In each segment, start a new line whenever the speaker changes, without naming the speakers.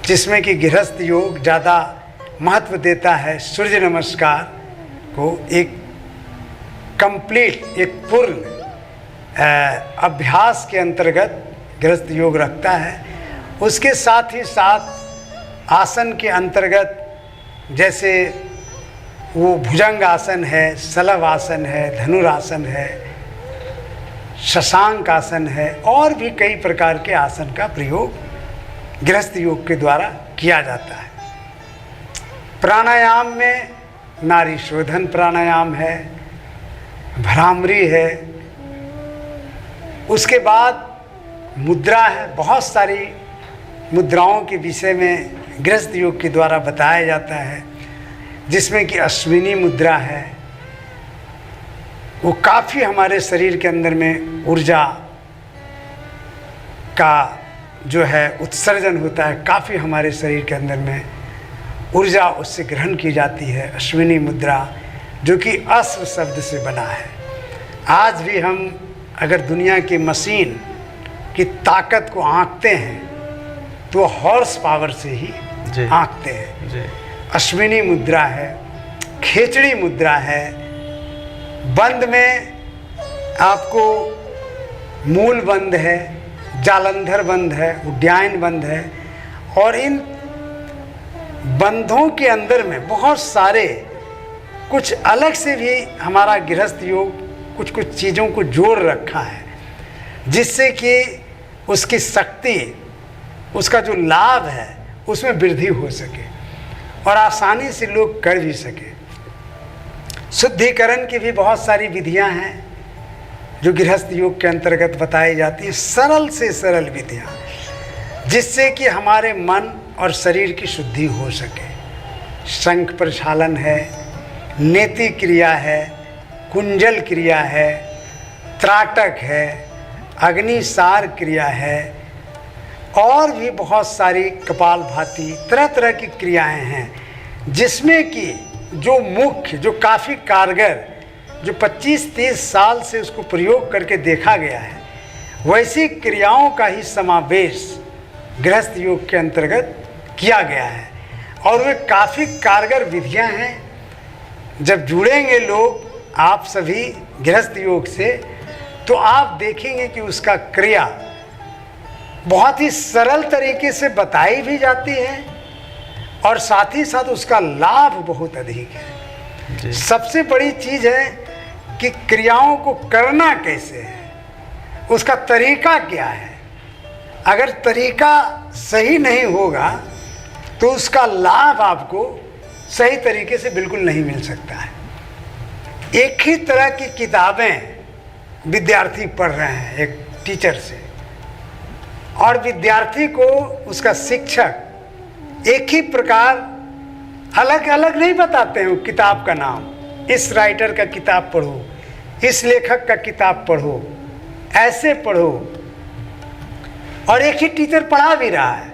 जिसमें कि गृहस्थ योग ज़्यादा महत्व देता है। सूर्य नमस्कार को एक कंप्लीट, एक पूर्ण अभ्यास के अंतर्गत गृहस्थ योग रखता है। उसके साथ ही साथ आसन के अंतर्गत जैसे वो भुजंग आसन है, सलभ आसन है, धनुरासन है, शशांक आसन है, और भी कई प्रकार के आसन का प्रयोग गृहस्थ योग के द्वारा किया जाता है। प्राणायाम में नाड़ी शोधन प्राणायाम है, भ्रामरी है, उसके बाद मुद्रा है। बहुत सारी मुद्राओं के विषय में गृहस्थ योग के द्वारा बताया जाता है, जिसमें कि अश्विनी मुद्रा है। वो काफ़ी हमारे शरीर के अंदर में ऊर्जा का जो है उत्सर्जन होता है, काफ़ी हमारे शरीर के अंदर में ऊर्जा उससे ग्रहण की जाती है। अश्विनी मुद्रा जो कि अश्व शब्द से बना है। आज भी हम अगर दुनिया की मशीन की ताकत को आंकते हैं तो हॉर्स पावर से ही आंकते हैं। अश्विनी मुद्रा है, खेचड़ी मुद्रा है, बंद में आपको मूल बंद है, जालंधर बंद है, उड्डयन बंद है। और इन बंधों के अंदर में बहुत सारे कुछ अलग से भी हमारा गृहस्थ योग कुछ कुछ चीज़ों को जोड़ रखा है, जिससे कि उसकी शक्ति, उसका जो लाभ है उसमें वृद्धि हो सके और आसानी से लोग कर भी सके। शुद्धिकरण की भी बहुत सारी विधियां हैं जो गृहस्थ योग के अंतर्गत बताई जाती हैं, सरल से सरल विधियां, जिससे कि हमारे मन और शरीर की शुद्धि हो सके। शंख प्रक्षालन है, नेति क्रिया है, कुंजल क्रिया है, त्राटक है, अग्निसार क्रिया है, और भी बहुत सारी कपालभाति, तरह तरह की क्रियाएं हैं, जिसमें कि जो मुख्य, जो काफ़ी कारगर, जो 25-30 साल से उसको प्रयोग करके देखा गया है, वैसी क्रियाओं का ही समावेश गृहस्थ योग के अंतर्गत किया गया है। और वे काफ़ी कारगर विधियां हैं। जब जुड़ेंगे लोग आप सभी गृहस्थ योग से, तो आप देखेंगे कि उसका क्रिया बहुत ही सरल तरीके से बताई भी जाती है और साथ ही साथ उसका लाभ बहुत अधिक है। सबसे बड़ी चीज़ है कि क्रियाओं को करना कैसे है, उसका तरीका क्या है। अगर तरीका सही नहीं होगा तो उसका लाभ आपको सही तरीके से बिल्कुल नहीं मिल सकता है। एक ही तरह की किताबें विद्यार्थी पढ़ रहे हैं एक टीचर से, और विद्यार्थी को उसका शिक्षक एक ही प्रकार अलग अलग नहीं बताते हैं। किताब का नाम, इस राइटर का किताब पढ़ो, इस लेखक का किताब पढ़ो, ऐसे पढ़ो, और एक ही टीचर पढ़ा भी रहा है,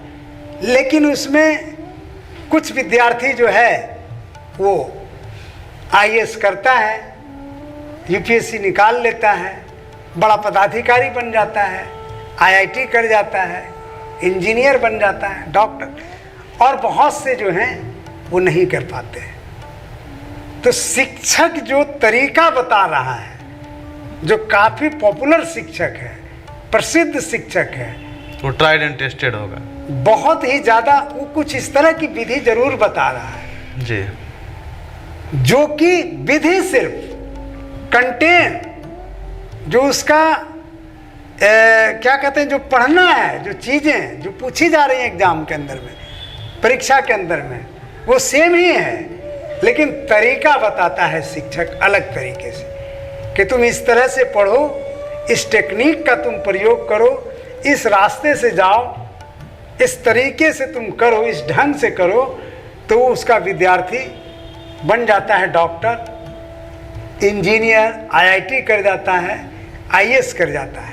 लेकिन उसमें कुछ विद्यार्थी जो है वो आईएएस करता है, यूपीएससी निकाल लेता है, बड़ा पदाधिकारी बन जाता है, आईआईटी कर जाता है, इंजीनियर बन जाता है, डॉक्टर, और बहुत से जो हैं वो नहीं कर पाते हैं। तो शिक्षक जो तरीका बता रहा है, जो काफ़ी पॉपुलर शिक्षक है, प्रसिद्ध शिक्षक है,
वो ट्राइड एंड टेस्टेड होगा,
बहुत ही ज़्यादा, वो कुछ इस तरह की विधि जरूर बता रहा है
जी,
जो कि विधि सिर्फ कंटेंट, जो उसका क्या कहते हैं, जो पढ़ना है, जो चीज़ें जो पूछी जा रही हैं एग्जाम के अंदर में, परीक्षा के अंदर में, वो सेम ही है, लेकिन तरीका बताता है शिक्षक अलग तरीके से कि तुम इस तरह से पढ़ो, इस टेक्निक का तुम प्रयोग करो, इस रास्ते से जाओ, इस तरीके से तुम करो, इस ढंग से करो, तो उसका विद्यार्थी बन जाता है डॉक्टर, इंजीनियर, आईआईटी कर जाता है, आईएएस कर जाता है।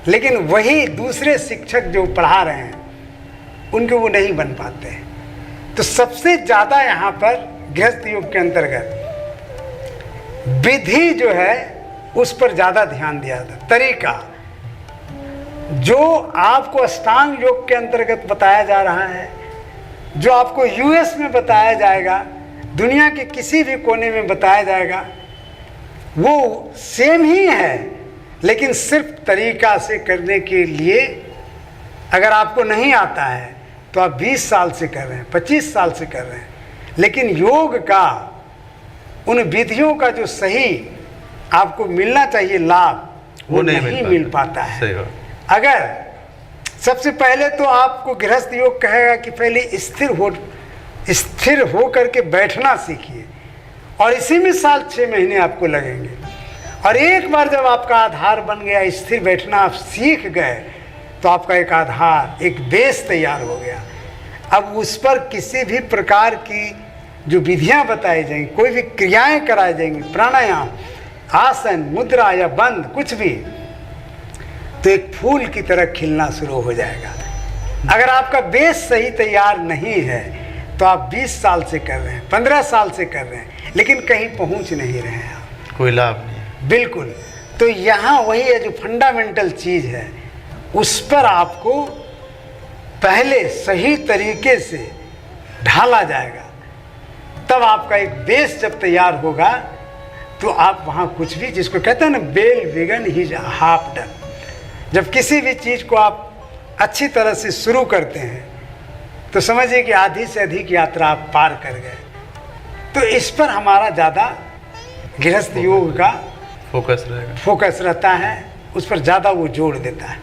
लेकिन वही दूसरे शिक्षक जो पढ़ा रहे हैं उनके वो नहीं बन पाते हैं। तो सबसे ज़्यादा यहाँ पर गृहस्थ योग के अंतर्गत विधि जो है उस पर ज़्यादा ध्यान दिया जाता है। तरीका जो आपको अष्टांग योग के अंतर्गत बताया जा रहा है, जो आपको यूएस में बताया जाएगा, दुनिया के किसी भी कोने में बताया जाएगा, वो सेम ही है, लेकिन सिर्फ तरीका से करने के लिए अगर आपको नहीं आता है तो आप 20 साल से कर रहे हैं, 25 साल से कर रहे हैं, लेकिन योग का उन विधियों का जो सही आपको मिलना चाहिए लाभ, वो नहीं मिल पाता है।
सही बात।
अगर सबसे पहले तो आपको गृहस्थ योग कहेगा कि पहले स्थिर हो करके बैठना सीखिए, और इसी में साल 6 महीने आपको लगेंगे। और एक बार जब आपका आधार बन गया, स्थिर बैठना आप सीख गए, तो आपका एक आधार, एक बेस तैयार हो गया। अब उस पर किसी भी प्रकार की जो विधियां बताई जाएंगी, कोई भी क्रियाएं कराई जाएंगी, प्राणायाम, आसन, मुद्रा या बंद, कुछ भी, तो एक फूल की तरह खिलना शुरू हो जाएगा। अगर आपका बेस सही तैयार नहीं है तो आप 20 साल से कर रहे हैं, 15 साल से कर रहे हैं, लेकिन कहीं पहुंच नहीं रहे हैं आप,
कोई लाभ नहीं।
बिल्कुल। तो यहाँ वही है जो फंडामेंटल चीज़ है, उस पर आपको पहले सही तरीके से ढाला जाएगा, तब आपका एक बेस जब तैयार होगा तो आप वहाँ कुछ भी, जिसको कहते हैं ना बेल बिगन ही हाफ डन, जब किसी भी चीज़ को आप अच्छी तरह से शुरू करते हैं तो समझिए कि आधी से अधिक यात्रा आप पार कर गए। तो इस पर हमारा ज़्यादा गृहस्थ योग का
फोकस रहेगा,
फोकस रहता है, उस पर ज़्यादा वो जोड़ देता है।